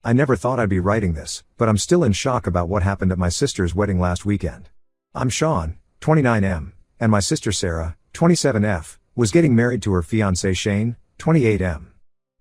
I never thought I'd be writing this, but I'm still in shock about what happened at my sister's wedding last weekend. I'm Sean, 29M, and my sister Sarah, 27F, was getting married to her fiancé Shane, 28M.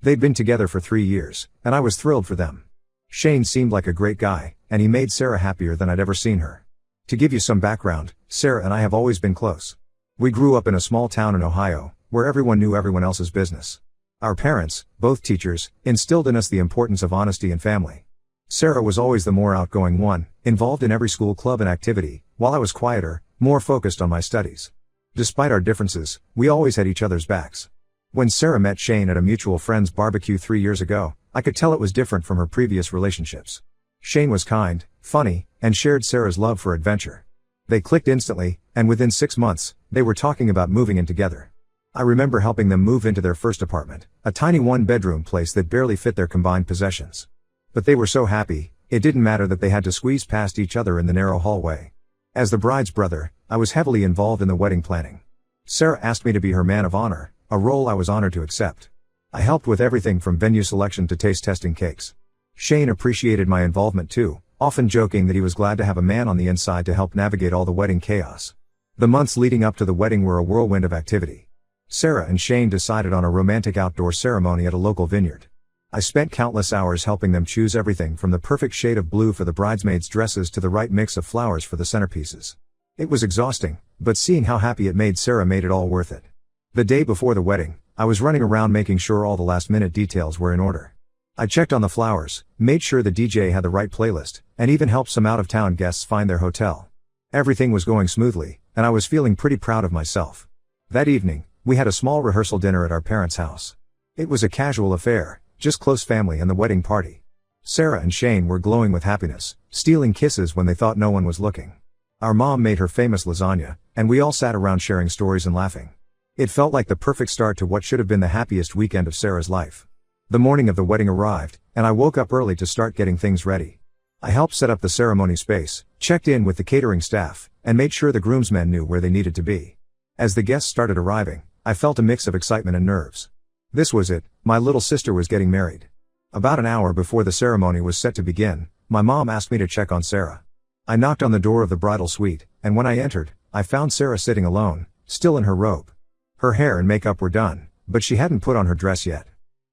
They'd been together for 3 years, and I was thrilled for them. Shane seemed like a great guy, and he made Sarah happier than I'd ever seen her. To give you some background, Sarah and I have always been close. We grew up in a small town in Ohio, where everyone knew everyone else's business. Our parents, both teachers, instilled in us the importance of honesty and family. Sarah was always the more outgoing one, involved in every school club and activity, while I was quieter, more focused on my studies. Despite our differences, we always had each other's backs. When Sarah met Shane at a mutual friend's barbecue 3 years ago, I could tell it was different from her previous relationships. Shane was kind, funny, and shared Sarah's love for adventure. They clicked instantly, and within 6 months, they were talking about moving in together. I remember helping them move into their first apartment, a tiny one-bedroom place that barely fit their combined possessions. But they were so happy, it didn't matter that they had to squeeze past each other in the narrow hallway. As the bride's brother, I was heavily involved in the wedding planning. Sarah asked me to be her man of honor, a role I was honored to accept. I helped with everything from venue selection to taste testing cakes. Shane appreciated my involvement too, often joking that he was glad to have a man on the inside to help navigate all the wedding chaos. The months leading up to the wedding were a whirlwind of activity. Sarah and Shane decided on a romantic outdoor ceremony at a local vineyard. I spent countless hours helping them choose everything from the perfect shade of blue for the bridesmaids' dresses to the right mix of flowers for the centerpieces. It was exhausting, but seeing how happy it made Sarah made it all worth it. The day before the wedding, I was running around making sure all the last-minute details were in order. I checked on the flowers, made sure the DJ had the right playlist, and even helped some out-of-town guests find their hotel. Everything was going smoothly, and I was feeling pretty proud of myself. That evening, we had a small rehearsal dinner at our parents' house. It was a casual affair, just close family and the wedding party. Sarah and Shane were glowing with happiness, stealing kisses when they thought no one was looking. Our mom made her famous lasagna, and we all sat around sharing stories and laughing. It felt like the perfect start to what should have been the happiest weekend of Sarah's life. The morning of the wedding arrived, and I woke up early to start getting things ready. I helped set up the ceremony space, checked in with the catering staff, and made sure the groomsmen knew where they needed to be. As the guests started arriving, I felt a mix of excitement and nerves. This was it, my little sister was getting married. About an hour before the ceremony was set to begin, my mom asked me to check on Sarah. I knocked on the door of the bridal suite, and when I entered, I found Sarah sitting alone, still in her robe. Her hair and makeup were done, but she hadn't put on her dress yet.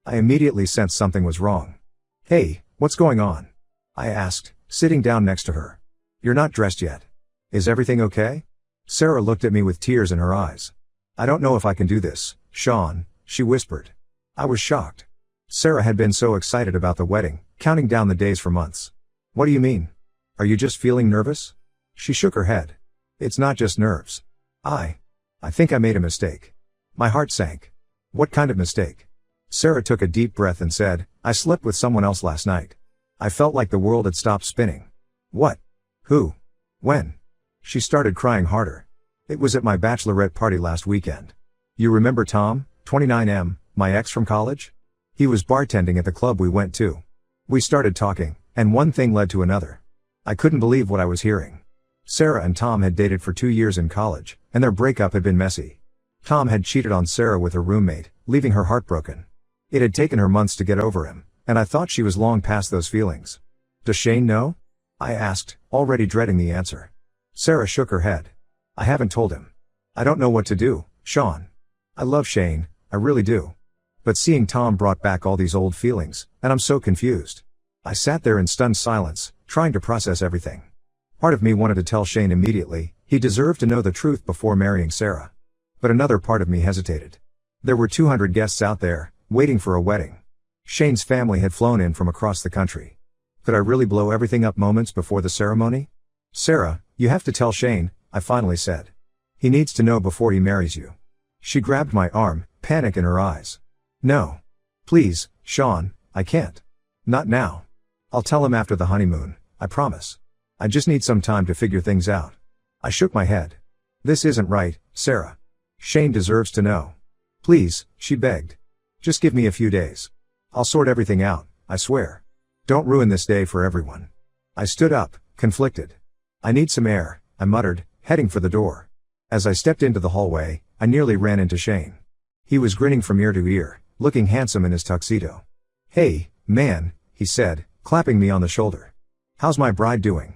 I immediately sensed something was wrong. "Hey, what's going on?" I asked, sitting down next to her. "You're not dressed yet. Is everything okay?" Sarah looked at me with tears in her eyes. "I don't know if I can do this, Sean," she whispered. I was shocked. Sarah had been so excited about the wedding, counting down the days for months. "What do you mean? Are you just feeling nervous?" She shook her head. "It's not just nerves. I think I made a mistake." My heart sank. "What kind of mistake?" Sarah took a deep breath and said, "I slept with someone else last night." I felt like the world had stopped spinning. "What? Who? When?" She started crying harder. "It was at my bachelorette party last weekend. You remember Tom, 29M, my ex from college? He was bartending at the club we went to. We started talking, and one thing led to another. I couldn't believe what I was hearing. Sarah and Tom had dated for 2 years in college, and their breakup had been messy. Tom had cheated on Sarah with her roommate, leaving her heartbroken. It had taken her months to get over him, and I thought she was long past those feelings. "Does Shane know?" I asked, already dreading the answer. Sarah shook her head. "I haven't told him. I don't know what to do, Sean. I love Shane, I really do. But seeing Tom brought back all these old feelings, and I'm so confused." I sat there in stunned silence, trying to process everything. Part of me wanted to tell Shane immediately, he deserved to know the truth before marrying Sarah. But another part of me hesitated. There were 200 guests out there, waiting for a wedding. Shane's family had flown in from across the country. Could I really blow everything up moments before the ceremony? "Sarah, you have to tell Shane," I finally said. "He needs to know before he marries you." She grabbed my arm, panic in her eyes. "No. Please, Sean, I can't. Not now. I'll tell him after the honeymoon, I promise. I just need some time to figure things out." I shook my head. "This isn't right, Sarah. Shane deserves to know. Please," she begged. "Just give me a few days. I'll sort everything out, I swear. Don't ruin this day for everyone." I stood up, conflicted. "I need some air," I muttered, heading for the door. As I stepped into the hallway, I nearly ran into Shane. He was grinning from ear to ear, looking handsome in his tuxedo. "Hey, man," he said, clapping me on the shoulder. "How's my bride doing?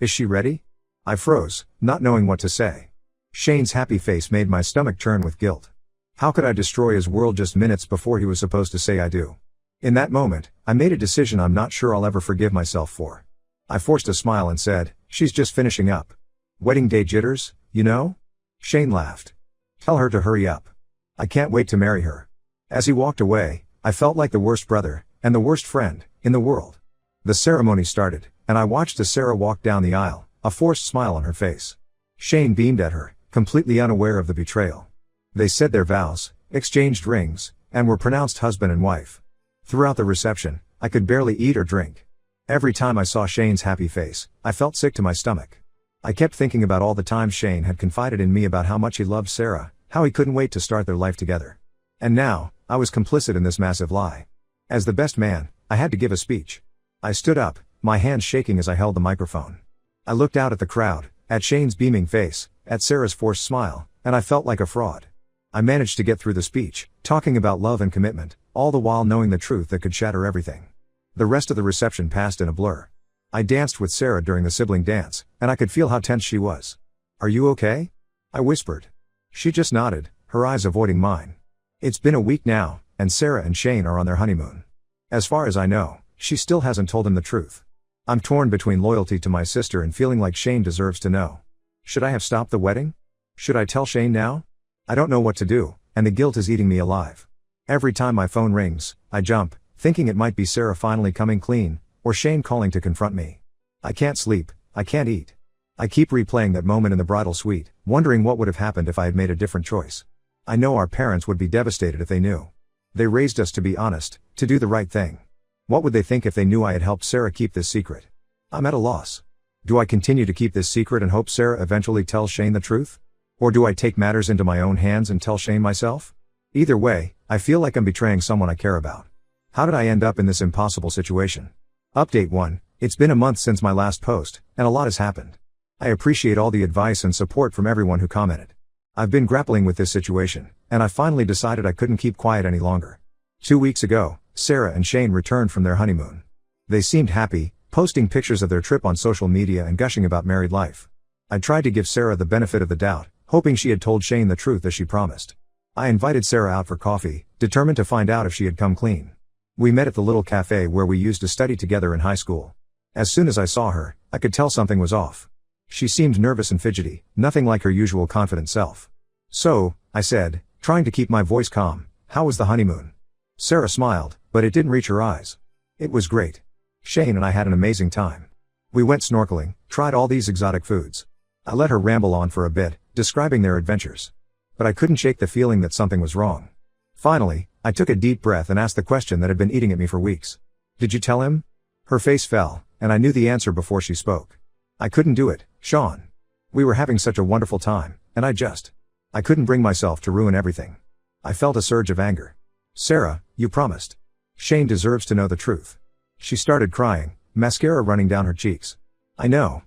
Is she ready?" I froze, not knowing what to say. Shane's happy face made my stomach churn with guilt. How could I destroy his world just minutes before he was supposed to say I do? In that moment, I made a decision I'm not sure I'll ever forgive myself for. I forced a smile and said, "She's just finishing up. Wedding day jitters, you know?" Shane laughed. "Tell her to hurry up. I can't wait to marry her." As he walked away, I felt like the worst brother, and the worst friend, in the world. The ceremony started, and I watched as Sarah walked down the aisle, a forced smile on her face. Shane beamed at her, completely unaware of the betrayal. They said their vows, exchanged rings, and were pronounced husband and wife. Throughout the reception, I could barely eat or drink. Every time I saw Shane's happy face, I felt sick to my stomach. I kept thinking about all the times Shane had confided in me about how much he loved Sarah, how he couldn't wait to start their life together. And now, I was complicit in this massive lie. As the best man, I had to give a speech. I stood up, my hands shaking as I held the microphone. I looked out at the crowd, at Shane's beaming face, at Sarah's forced smile, and I felt like a fraud. I managed to get through the speech, talking about love and commitment, all the while knowing the truth that could shatter everything. The rest of the reception passed in a blur. I danced with Sarah during the sibling dance, and I could feel how tense she was. "Are you okay?" I whispered. She just nodded, her eyes avoiding mine. It's been a week now, and Sarah and Shane are on their honeymoon. As far as I know, she still hasn't told him the truth. I'm torn between loyalty to my sister and feeling like Shane deserves to know. Should I have stopped the wedding? Should I tell Shane now? I don't know what to do, and the guilt is eating me alive. Every time my phone rings, I jump, thinking it might be Sarah finally coming clean, or Shane calling to confront me. I can't sleep, I can't eat. I keep replaying that moment in the bridal suite, wondering what would have happened if I had made a different choice. I know our parents would be devastated if they knew. They raised us to be honest, to do the right thing. What would they think if they knew I had helped Sarah keep this secret? I'm at a loss. Do I continue to keep this secret and hope Sarah eventually tells Shane the truth? Or do I take matters into my own hands and tell Shane myself? Either way, I feel like I'm betraying someone I care about. How did I end up in this impossible situation? Update 1. It's been a month since my last post, and a lot has happened. I appreciate all the advice and support from everyone who commented. I've been grappling with this situation, and I finally decided I couldn't keep quiet any longer. 2 weeks ago, Sarah and Shane returned from their honeymoon. They seemed happy, posting pictures of their trip on social media and gushing about married life. I tried to give Sarah the benefit of the doubt, hoping she had told Shane the truth as she promised. I invited Sarah out for coffee, determined to find out if she had come clean. We met at the little cafe where we used to study together in high school. As soon as I saw her, I could tell something was off. She seemed nervous and fidgety, nothing like her usual confident self. "So," I said, trying to keep my voice calm, "how was the honeymoon?" Sarah smiled, but it didn't reach her eyes. "It was great. Shane and I had an amazing time. We went snorkeling, tried all these exotic foods." I let her ramble on for a bit, describing their adventures. But I couldn't shake the feeling that something was wrong. Finally, I took a deep breath and asked the question that had been eating at me for weeks. "Did you tell him?" Her face fell, and I knew the answer before she spoke. "I couldn't do it, Sean. We were having such a wonderful time, and I couldn't bring myself to ruin everything." I felt a surge of anger. "Sarah, you promised. Shane deserves to know the truth." She started crying, mascara running down her cheeks. I know.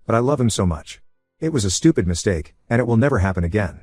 But I love him so much. It was a stupid mistake, and it will never happen again.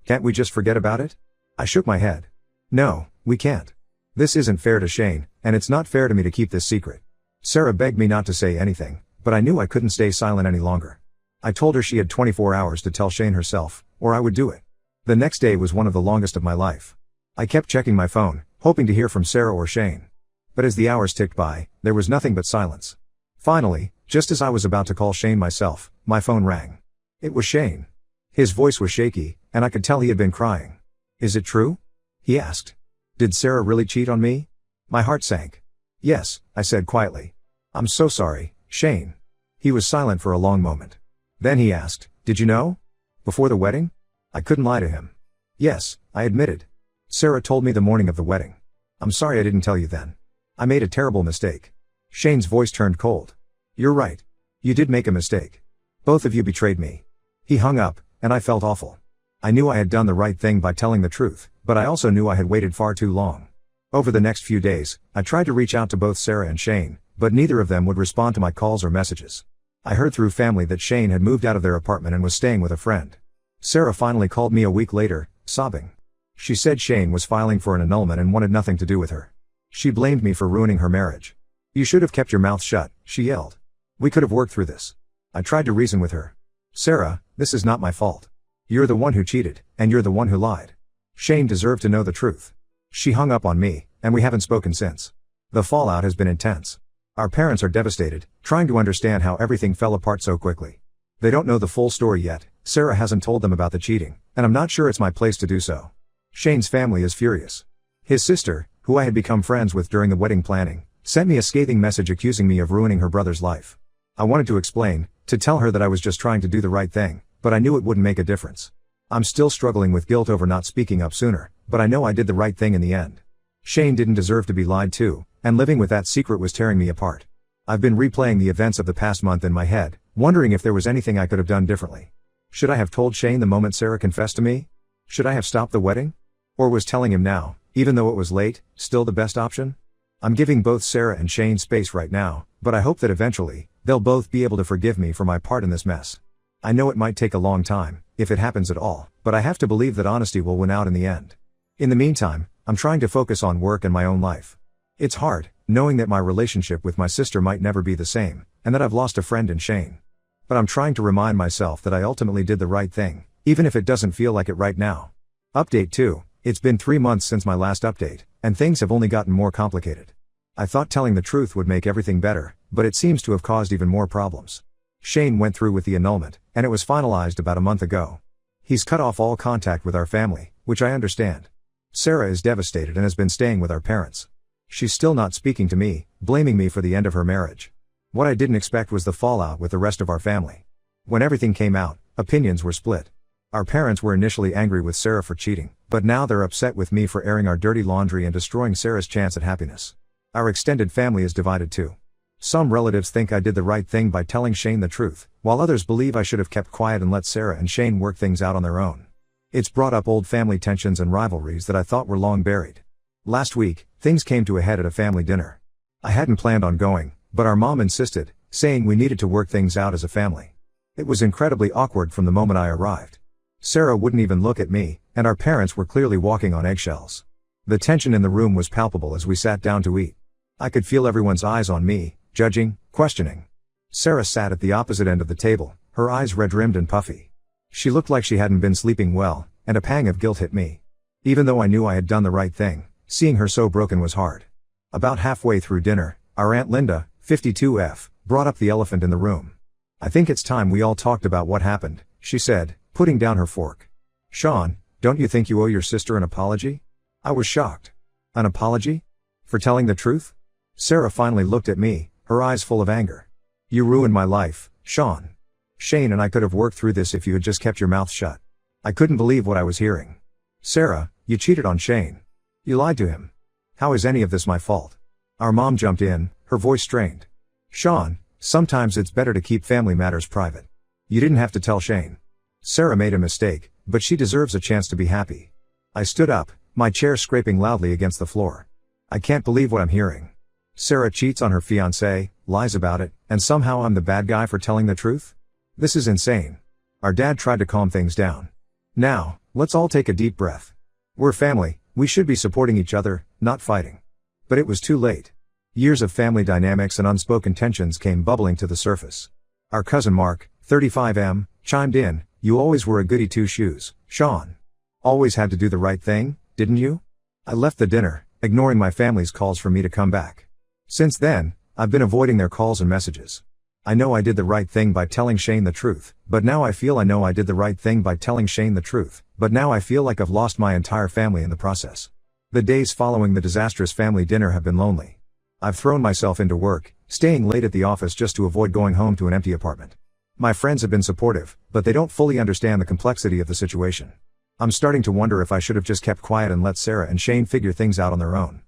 Can't we just forget about it?" I shook my head. "No, we can't. This isn't fair to Shane, and it's not fair to me to keep this secret." Sarah begged me not to say anything, but I knew I couldn't stay silent any longer. I told her she had 24 hours to tell Shane herself, or I would do it. The next day was one of the longest of my life. I kept checking my phone, hoping to hear from Sarah or Shane. But as the hours ticked by, there was nothing but silence. Finally, just as I was about to call Shane myself, my phone rang. It was Shane. His voice was shaky, and I could tell he had been crying. "Is it true?" he asked. "Did Sarah really cheat on me?" My heart sank. "Yes," I said quietly. "I'm so sorry, Shane." He was silent for a long moment. Then he asked, "Did you know? Before the wedding?" I couldn't lie to him. "Yes," I admitted. "Sarah told me the morning of the wedding. I'm sorry I didn't tell you then. I made a terrible mistake." Shane's voice turned cold. "You're right. You did make a mistake. Both of you betrayed me." He hung up, and I felt awful. I knew I had done the right thing by telling the truth, but I also knew I had waited far too long. Over the next few days, I tried to reach out to both Sarah and Shane, but neither of them would respond to my calls or messages. I heard through family that Shane had moved out of their apartment and was staying with a friend. Sarah finally called me a week later, sobbing. She said Shane was filing for an annulment and wanted nothing to do with her. She blamed me for ruining her marriage. You should have kept your mouth shut, she yelled. We could have worked through this. I tried to reason with her. Sarah, this is not my fault. You're the one who cheated, and you're the one who lied. Shane deserved to know the truth. She hung up on me, and we haven't spoken since. The fallout has been intense. Our parents are devastated, trying to understand how everything fell apart so quickly. They don't know the full story yet. Sarah hasn't told them about the cheating, and I'm not sure it's my place to do so. Shane's family is furious. His sister, who I had become friends with during the wedding planning, sent me a scathing message accusing me of ruining her brother's life. I wanted to explain, to tell her that I was just trying to do the right thing, but I knew it wouldn't make a difference. I'm still struggling with guilt over not speaking up sooner, but I know I did the right thing in the end. Shane didn't deserve to be lied to, and living with that secret was tearing me apart. I've been replaying the events of the past month in my head, wondering if there was anything I could have done differently. Should I have told Shane the moment Sarah confessed to me? Should I have stopped the wedding? Or was telling him now, even though it was late, still the best option? I'm giving both Sarah and Shane space right now, but I hope that eventually, they'll both be able to forgive me for my part in this mess. I know it might take a long time, if it happens at all, but I have to believe that honesty will win out in the end. In the meantime, I'm trying to focus on work and my own life. It's hard, knowing that my relationship with my sister might never be the same, and that I've lost a friend in Shane. But I'm trying to remind myself that I ultimately did the right thing, even if it doesn't feel like it right now. Update 2. It's been 3 months since my last update, and things have only gotten more complicated. I thought telling the truth would make everything better, but it seems to have caused even more problems. Shane went through with the annulment, and it was finalized about a month ago. He's cut off all contact with our family, which I understand. Sarah is devastated and has been staying with our parents. She's still not speaking to me, blaming me for the end of her marriage. What I didn't expect was the fallout with the rest of our family. When everything came out, opinions were split. Our parents were initially angry with Sarah for cheating, but now they're upset with me for airing our dirty laundry and destroying Sarah's chance at happiness. Our extended family is divided too. Some relatives think I did the right thing by telling Shane the truth, while others believe I should have kept quiet and let Sarah and Shane work things out on their own. It's brought up old family tensions and rivalries that I thought were long buried. Last week, things came to a head at a family dinner. I hadn't planned on going, but our mom insisted, saying we needed to work things out as a family. It was incredibly awkward from the moment I arrived. Sarah wouldn't even look at me, and our parents were clearly walking on eggshells. The tension in the room was palpable as we sat down to eat. I could feel everyone's eyes on me, judging, questioning. Sarah sat at the opposite end of the table, her eyes red-rimmed and puffy. She looked like she hadn't been sleeping well, and a pang of guilt hit me. Even though I knew I had done the right thing, seeing her so broken was hard. About halfway through dinner, our Aunt Linda, 52F, brought up the elephant in the room. I think it's time we all talked about what happened, she said, putting down her fork. Sean, don't you think you owe your sister an apology? I was shocked. An apology? For telling the truth? Sarah finally looked at me, her eyes full of anger. You ruined my life, Sean. Shane and I could have worked through this if you had just kept your mouth shut. I couldn't believe what I was hearing. Sarah, you cheated on Shane. You lied to him. How is any of this my fault? Our mom jumped in, her voice strained. Sean, sometimes it's better to keep family matters private. You didn't have to tell Shane. Sarah made a mistake, but she deserves a chance to be happy. I stood up, my chair scraping loudly against the floor. I can't believe what I'm hearing. Sarah cheats on her fiancé, lies about it, and somehow I'm the bad guy for telling the truth? This is insane. Our dad tried to calm things down. Now, let's all take a deep breath. We're family, we should be supporting each other, not fighting. But it was too late. Years of family dynamics and unspoken tensions came bubbling to the surface. Our cousin Mark, 35M, chimed in, you always were a goody two-shoes, Sean. Always had to do the right thing, didn't you? I left the dinner, ignoring my family's calls for me to come back. Since then, I've been avoiding their calls and messages. I know I did the right thing by telling Shane the truth, but now I feel I know I did the right thing by telling Shane the truth, but now I feel like I've lost my entire family in the process. The days following the disastrous family dinner have been lonely. I've thrown myself into work, staying late at the office just to avoid going home to an empty apartment. My friends have been supportive, but they don't fully understand the complexity of the situation. I'm starting to wonder if I should have just kept quiet and let Sarah and Shane figure things out on their own.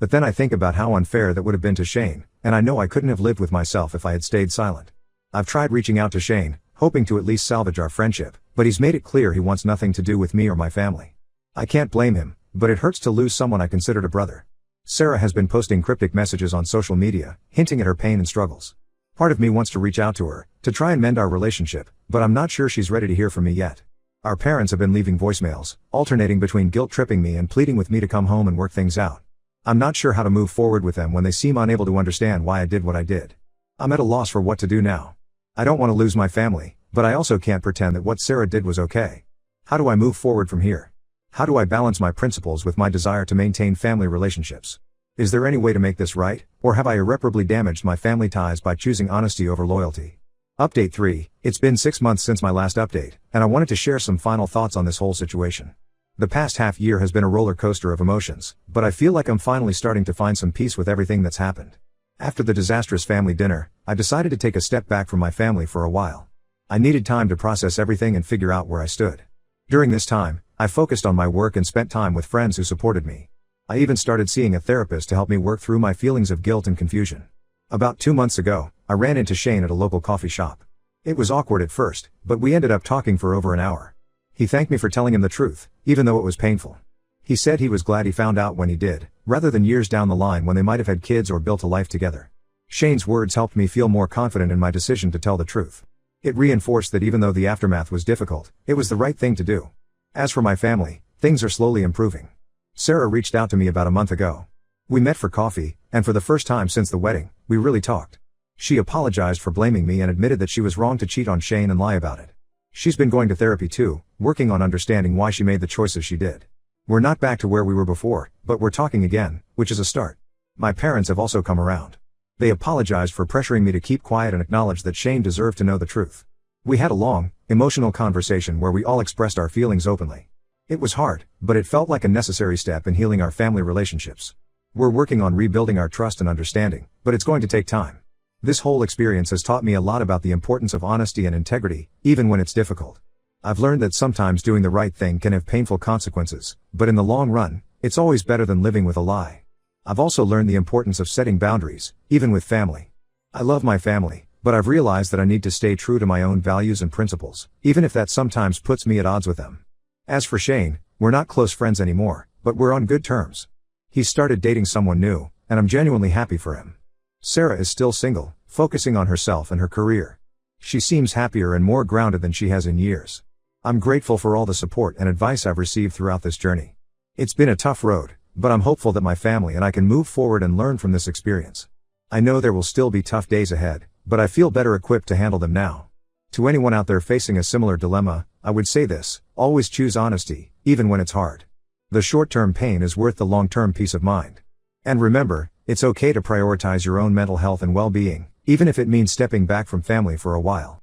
But then I think about how unfair that would have been to Shane, and I know I couldn't have lived with myself if I had stayed silent. I've tried reaching out to Shane, hoping to at least salvage our friendship, but he's made it clear he wants nothing to do with me or my family. I can't blame him, but it hurts to lose someone I considered a brother. Sarah has been posting cryptic messages on social media, hinting at her pain and struggles. Part of me wants to reach out to her, to try and mend our relationship, but I'm not sure she's ready to hear from me yet. Our parents have been leaving voicemails, alternating between guilt-tripping me and pleading with me to come home and work things out. I'm not sure how to move forward with them when they seem unable to understand why I did what I did. I'm at a loss for what to do now. I don't want to lose my family, but I also can't pretend that what Sarah did was okay. How do I move forward from here? How do I balance my principles with my desire to maintain family relationships? Is there any way to make this right, or have I irreparably damaged my family ties by choosing honesty over loyalty? Update 3, it's been 6 months since my last update, and I wanted to share some final thoughts on this whole situation. The past half year has been a roller coaster of emotions, but I feel like I'm finally starting to find some peace with everything that's happened. After the disastrous family dinner, I decided to take a step back from my family for a while. I needed time to process everything and figure out where I stood. During this time, I focused on my work and spent time with friends who supported me. I even started seeing a therapist to help me work through my feelings of guilt and confusion. About 2 months ago, I ran into Shane at a local coffee shop. It was awkward at first, but we ended up talking for over an hour. He thanked me for telling him the truth, even though it was painful. He said he was glad he found out when he did, rather than years down the line when they might have had kids or built a life together. Shane's words helped me feel more confident in my decision to tell the truth. It reinforced that even though the aftermath was difficult, it was the right thing to do. As for my family, things are slowly improving. Sarah reached out to me about a month ago. We met for coffee, and for the first time since the wedding, we really talked. She apologized for blaming me and admitted that she was wrong to cheat on Shane and lie about it. She's been going to therapy too, working on understanding why she made the choices she did. We're not back to where we were before, but we're talking again, which is a start. My parents have also come around. They apologized for pressuring me to keep quiet and acknowledged that Shane deserved to know the truth. We had a long, emotional conversation where we all expressed our feelings openly. It was hard, but it felt like a necessary step in healing our family relationships. We're working on rebuilding our trust and understanding, but it's going to take time. This whole experience has taught me a lot about the importance of honesty and integrity, even when it's difficult. I've learned that sometimes doing the right thing can have painful consequences, but in the long run, it's always better than living with a lie. I've also learned the importance of setting boundaries, even with family. I love my family, but I've realized that I need to stay true to my own values and principles, even if that sometimes puts me at odds with them. As for Shane, we're not close friends anymore, but we're on good terms. He's started dating someone new, and I'm genuinely happy for him. Sarah is still single, focusing on herself and her career. She seems happier and more grounded than she has in years. I'm grateful for all the support and advice I've received throughout this journey. It's been a tough road, but I'm hopeful that my family and I can move forward and learn from this experience. I know there will still be tough days ahead, but I feel better equipped to handle them now. To anyone out there facing a similar dilemma, I would say this: always choose honesty, even when it's hard. The short-term pain is worth the long-term peace of mind. And remember, it's okay to prioritize your own mental health and well-being, even if it means stepping back from family for a while.